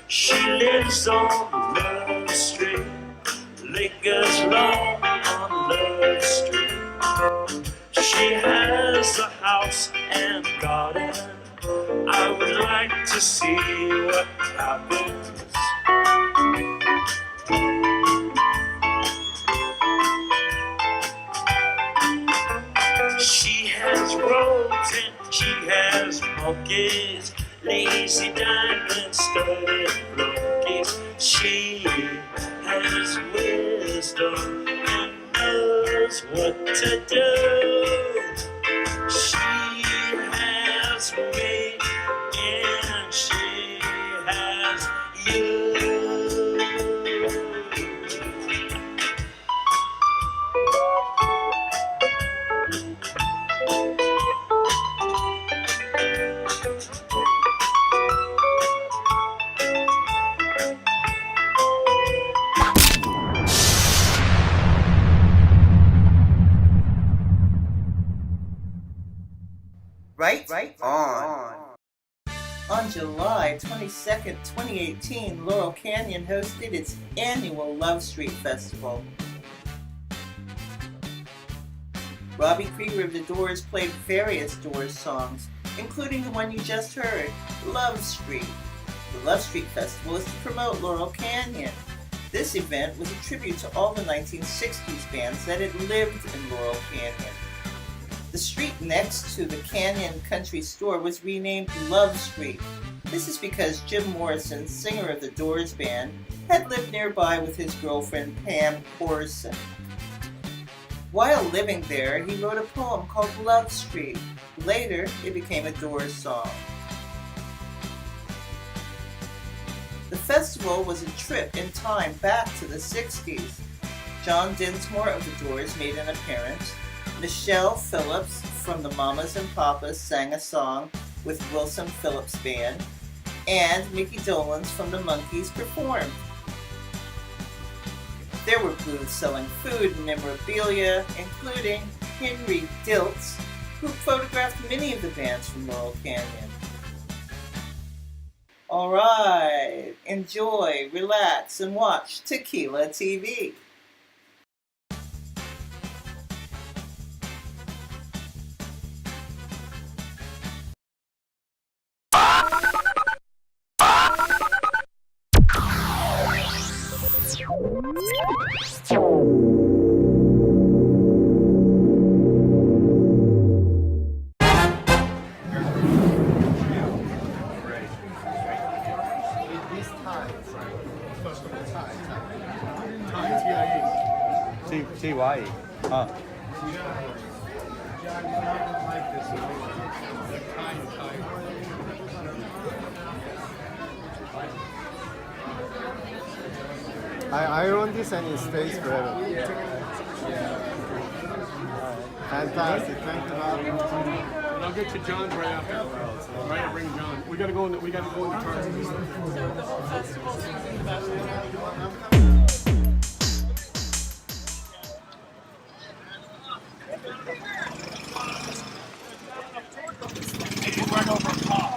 She lives on Love Street, Lakers Lawn on Love Street. She has a house and garden. I would like to see what happens. She has roads and she has monkeys, lazy diamond studded flunkies. She has wisdom and knows what to do. She has me and she has you. Right on. On July 22nd, 2018, Laurel Canyon hosted its annual Love Street Festival. Robbie Krieger of The Doors played various Doors songs, including the one you just heard, Love Street. The Love Street Festival is to promote Laurel Canyon. This event was a tribute to all the 1960s bands that had lived in Laurel Canyon. The street next to the Canyon Country Store was renamed Love Street. This is because Jim Morrison, singer of the Doors band, had lived nearby with his girlfriend Pam Morrison. While living there, he wrote a poem called Love Street. Later, it became a Doors song. The festival was a trip in time back to the 60s. John Dinsmore of the Doors made an appearance. Michelle Phillips from the Mamas and Papas sang a song with Wilson Phillips Band, and Mickey Dolenz from the Monkees performed. There were booths selling food and memorabilia, including Henry Diltz, who photographed many of the bands from Laurel Canyon. All right, enjoy, relax, and watch Tequila TV. T-Y-E. I own this and it stays forever. Fantastic. Thank you. And I'll get you John's right after. Right, I'll bring John. We gotta go in the cars. Run over a car.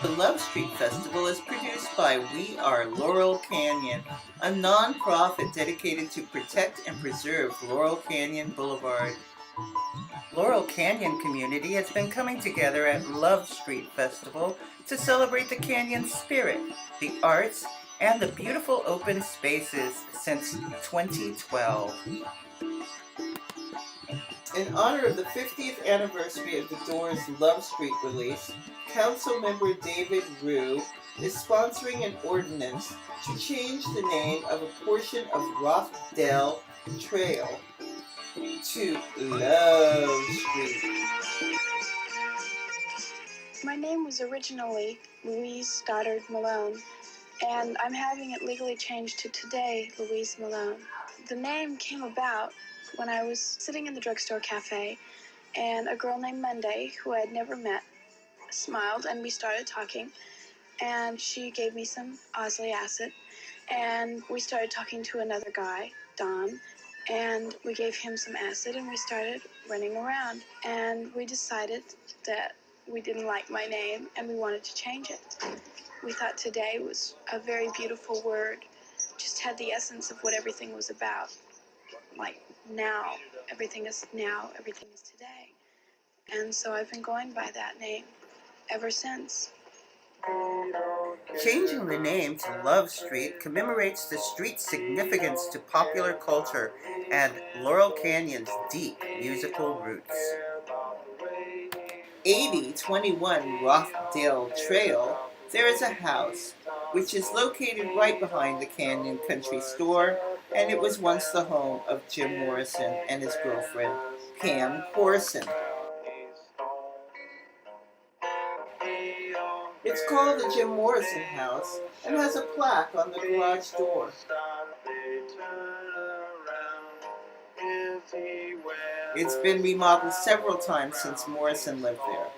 The Love Street Festival is produced by We Are Laurel Canyon, a non-profit dedicated to protect and preserve Laurel Canyon Boulevard. Laurel Canyon community has been coming together at Love Street Festival to celebrate the canyon spirit, the arts, and the beautiful open spaces since 2012. In honor of the 50th anniversary of The Doors' Love Street release, Councilmember David Rue is sponsoring an ordinance to change the name of a portion of Rochdale Trail to Love Street. My name was originally Louise Stoddard Malone, and I'm having it legally changed to today Louise Malone. The name came about when I was sitting in the drugstore cafe, and a girl named Monday, who I had never met, smiled, and we started talking, and she gave me some Osley acid, and we started talking to another guy, Don, and we gave him some acid, and we started running around, and we decided that we didn't like my name, and we wanted to change it. We thought today was a very beautiful word, just had the essence of what everything was about. Like now, everything is today. And so I've been going by that name ever since. Changing the name to Love Street commemorates the street's significance to popular culture and Laurel Canyon's deep musical roots. 8021 Rochdale Trail, there is a house, which is located right behind the Canyon Country Store, and it was once the home of Jim Morrison and his girlfriend, Pam Corson. It's called the Jim Morrison House and has a plaque on the garage door. It's been remodeled several times since Morrison lived there.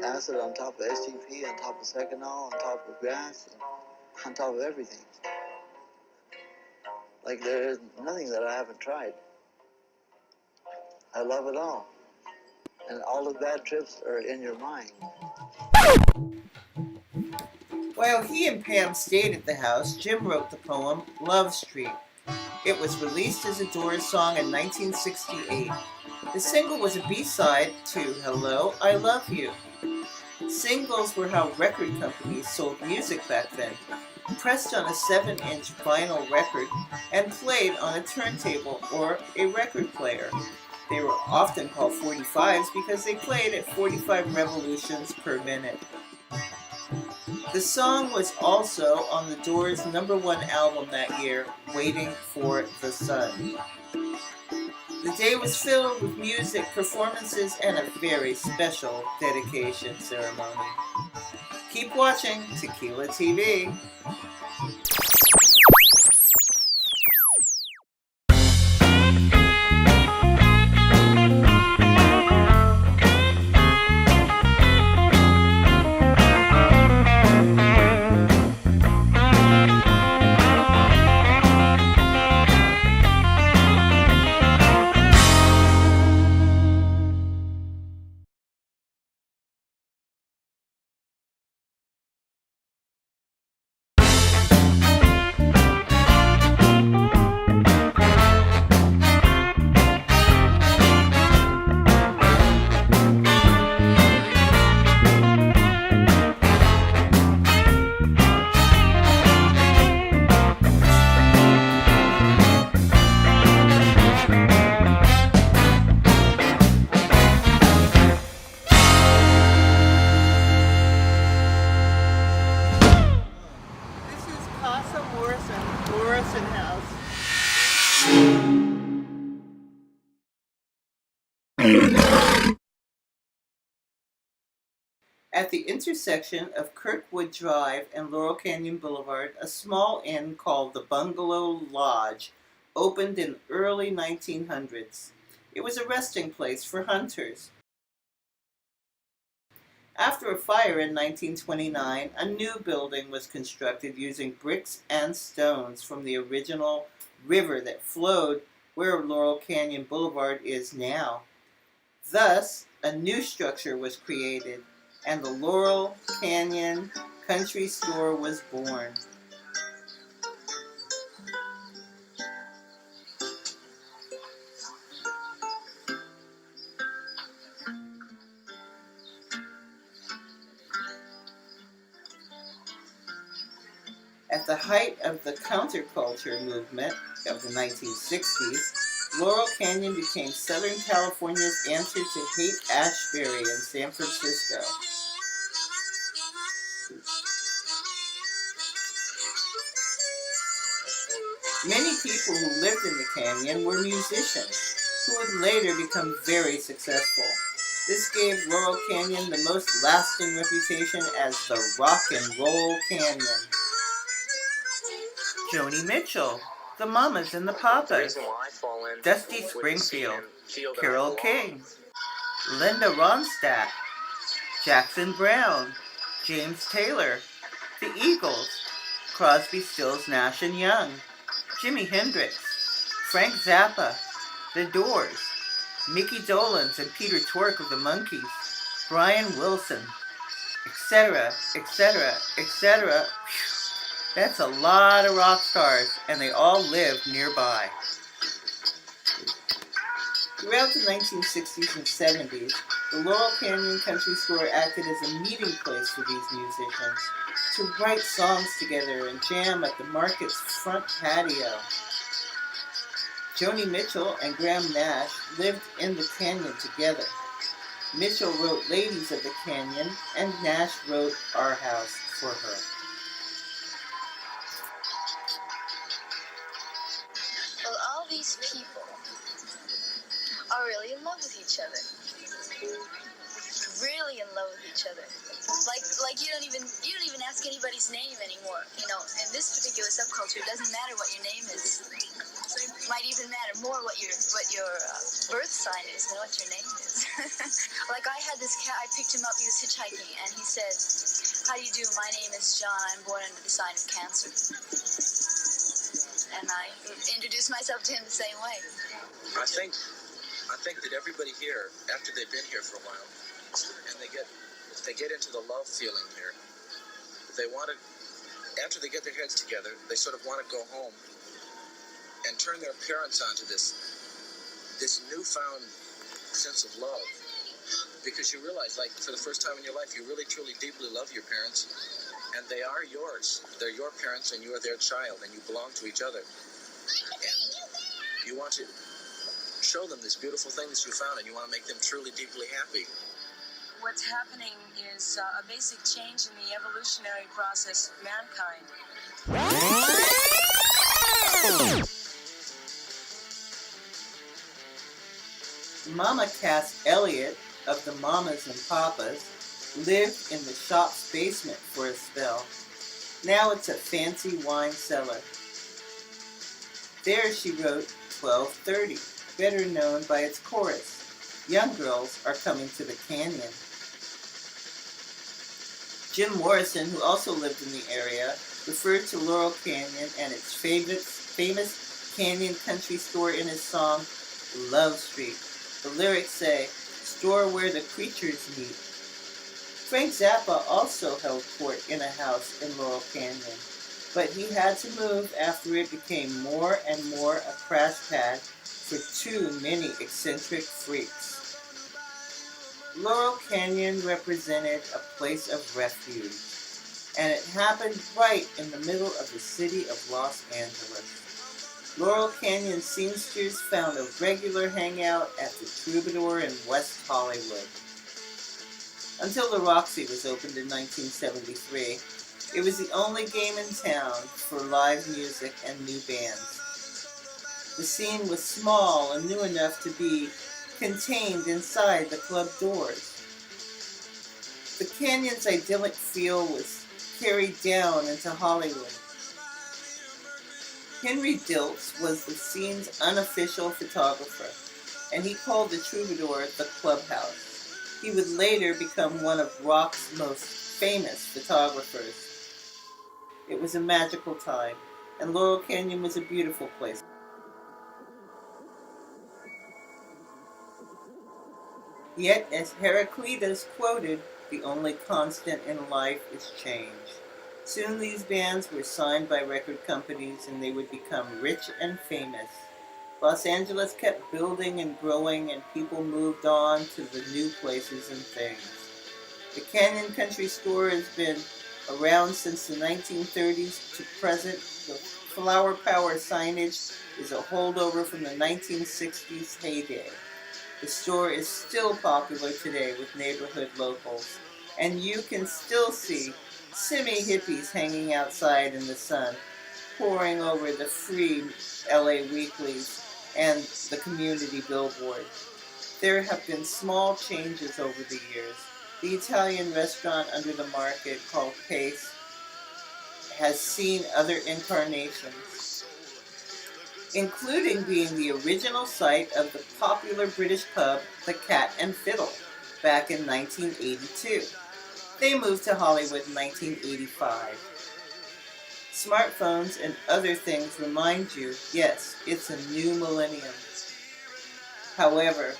Acid on top of STP, on top of Seconal, on top of grass, on top of everything. Like there is nothing that I haven't tried. I love it all. And all the bad trips are in your mind. While he and Pam stayed at the house, Jim wrote the poem Love Street. It was released as a Doors song in 1968. The single was a B-side to Hello, I Love You. Singles were how record companies sold music back then, pressed on a 7-inch vinyl record and played on a turntable or a record player. They were often called 45s because they played at 45 revolutions per minute. The song was also on the Doors' #1 album that year, Waiting for the Sun. The day was filled with music, performances, and a very special dedication ceremony. Keep watching Tequila TV. Morrison House. At the intersection of Kirkwood Drive and Laurel Canyon Boulevard, a small inn called the Bungalow Lodge opened in early 1900s. It was a resting place for hunters. After a fire in 1929, a new building was constructed using bricks and stones from the original river that flowed where Laurel Canyon Boulevard is now. Thus, a new structure was created, and the Laurel Canyon Country Store was born. At the height of the counterculture movement of the 1960s, Laurel Canyon became Southern California's answer to Haight-Ashbury in San Francisco. Many people who lived in the canyon were musicians, who would later become very successful. This gave Laurel Canyon the most lasting reputation as the Rock and Roll Canyon. Joni Mitchell, the Mamas and the Papas, Dusty Springfield, Carole King, Linda Ronstadt, Jackson Browne, James Taylor, the Eagles, Crosby, Stills, Nash and Young, Jimi Hendrix, Frank Zappa, The Doors, Mickey Dolenz and Peter Tork of the Monkees, Brian Wilson, etc., etc., etc. That's a lot of rock stars, and they all lived nearby. Throughout the 1960s and 70s, the Laurel Canyon Country Store acted as a meeting place for these musicians to write songs together and jam at the market's front patio. Joni Mitchell and Graham Nash lived in the canyon together. Mitchell wrote Ladies of the Canyon, and Nash wrote Our House for her. Well, all these people are really in love with each other. Really in love with each other. Like you don't even ask anybody's name anymore. You know, in this particular subculture, it doesn't matter what your name is. It might even matter more what your birth sign is than what your name is. Like I had this cat, I picked him up, he was hitchhiking, and he said, "How do you do? My name is John. I'm born under the sign of Cancer." And I introduced myself to him the same way. I think that everybody here, after they've been here for a while, and they get into the love feeling here, they want to, after they get their heads together, they sort of want to go home and turn their parents onto this newfound sense of love, because you realize, like, for the first time in your life, you really, truly, deeply love your parents, and they are yours. They're your parents, and you are their child, and you belong to each other. And you want to show them this beautiful thing that you found, and you want to make them truly, deeply happy. What's happening is a basic change in the evolutionary process of mankind. Mama Cass Elliott of the Mamas and Papas lived in the shop's basement for a spell. Now it's a fancy wine cellar. There she wrote 1230, better known by its chorus, "Young girls are coming to the canyon." Jim Morrison, who also lived in the area, referred to Laurel Canyon and its famous canyon country store in his song, Love Street. The lyrics say, "Store where the creatures meet." Frank Zappa also held court in a house in Laurel Canyon, but he had to move after it became more and more a crash pad for too many eccentric freaks. Laurel Canyon represented a place of refuge, and it happened right in the middle of the city of Los Angeles. Laurel Canyon seamsters found a regular hangout at the Troubadour in West Hollywood. Until the Roxy was opened in 1973, it was the only game in town for live music and new bands. The scene was small and new enough to be contained inside the club doors. The canyon's idyllic feel was carried down into Hollywood. Henry Diltz was the scene's unofficial photographer, and he called the Troubadour the clubhouse. He would later become one of rock's most famous photographers. It was a magical time, and Laurel Canyon was a beautiful place. Yet, as Heraclitus quoted, the only constant in life is change. Soon these bands were signed by record companies and they would become rich and famous. Los Angeles kept building and growing and people moved on to the new places and things. The Canyon Country Store has been around since the 1930s to present. The Flower Power signage is a holdover from the 1960s heyday. The store is still popular today with neighborhood locals, and you can still see semi-hippies hanging outside in the sun, poring over the free LA weeklies and the community billboard. There have been small changes over the years. The Italian restaurant under the market called Pace has seen other incarnations, including being the original site of the popular British pub, the Cat and Fiddle, back in 1982. They moved to Hollywood in 1985. Smartphones and other things remind you, yes, it's a new millennium. However,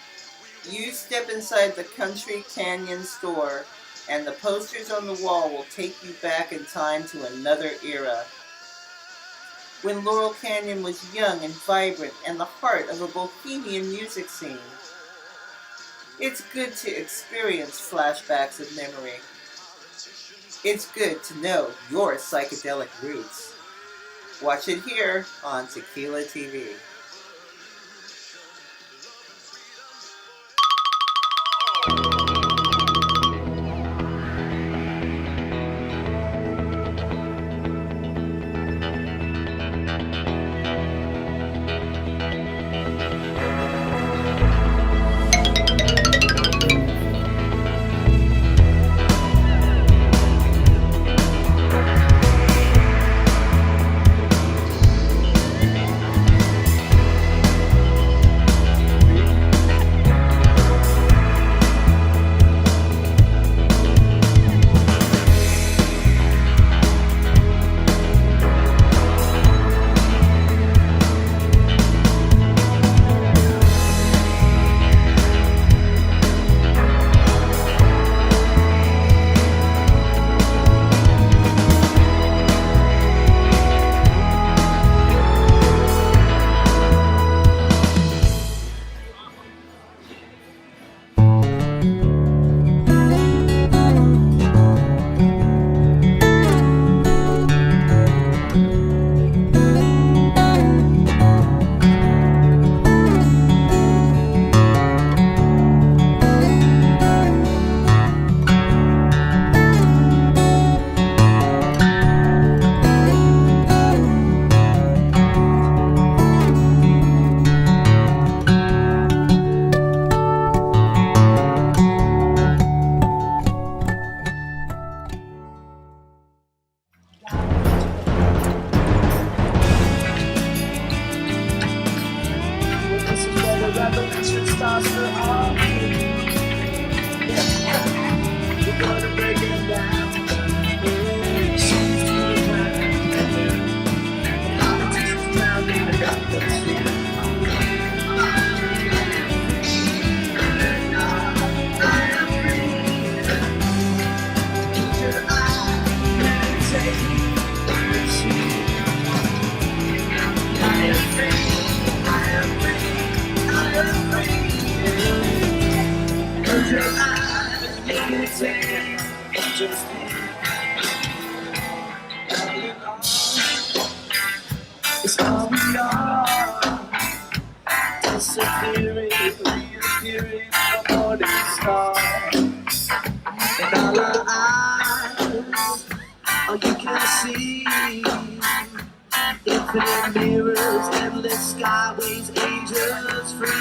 you step inside the Country Canyon store and the posters on the wall will take you back in time to another era, when Laurel Canyon was young and vibrant and the heart of a bohemian music scene. It's good to experience flashbacks of memory. It's good to know your psychedelic roots. Watch it here on Tequila TV. It's all we are, disappearing, reappearing, a morning star. In all our eyes, all you can see, infinite mirrors, endless skyways, angels free.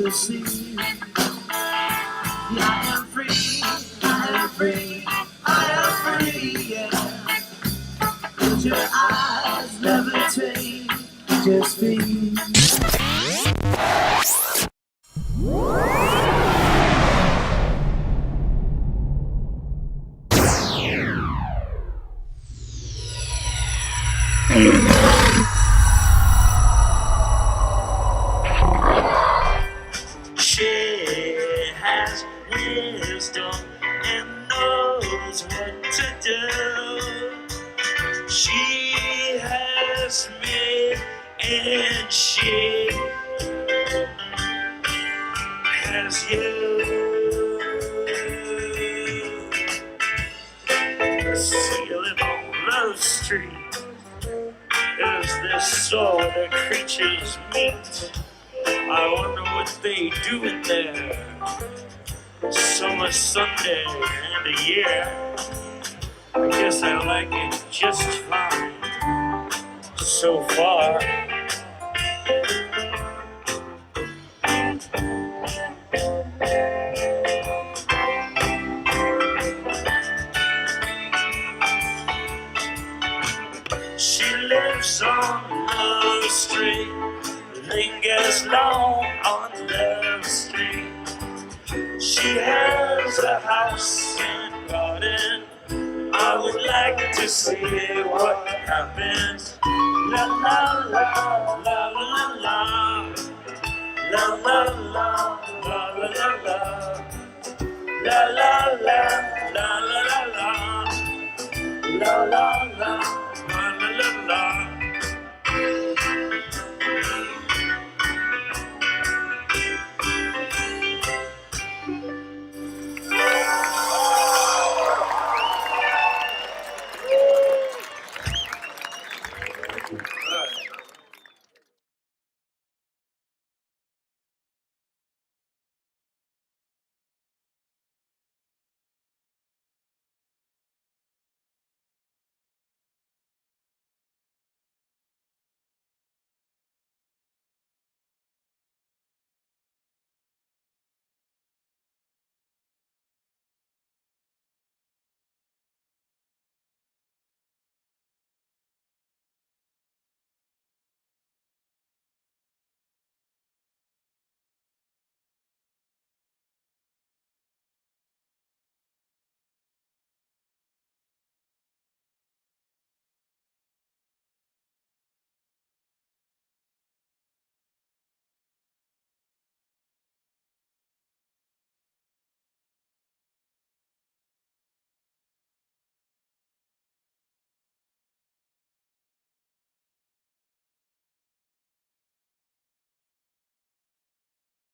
you'll see. Yeah, I am free, I am free, I am free, yeah. Close your eyes, levitate, just be. She has wisdom and knows what to do. She has me and she has you. Sailing on Love Street is this sort of creatures meet. I wonder what they doing there. Summer Sunday and a year. I guess I like it just fine so far. She lives on Love Street, lingers long on Love Street. She has a house and garden. I would like to see what happens. La la la la la la la la la la.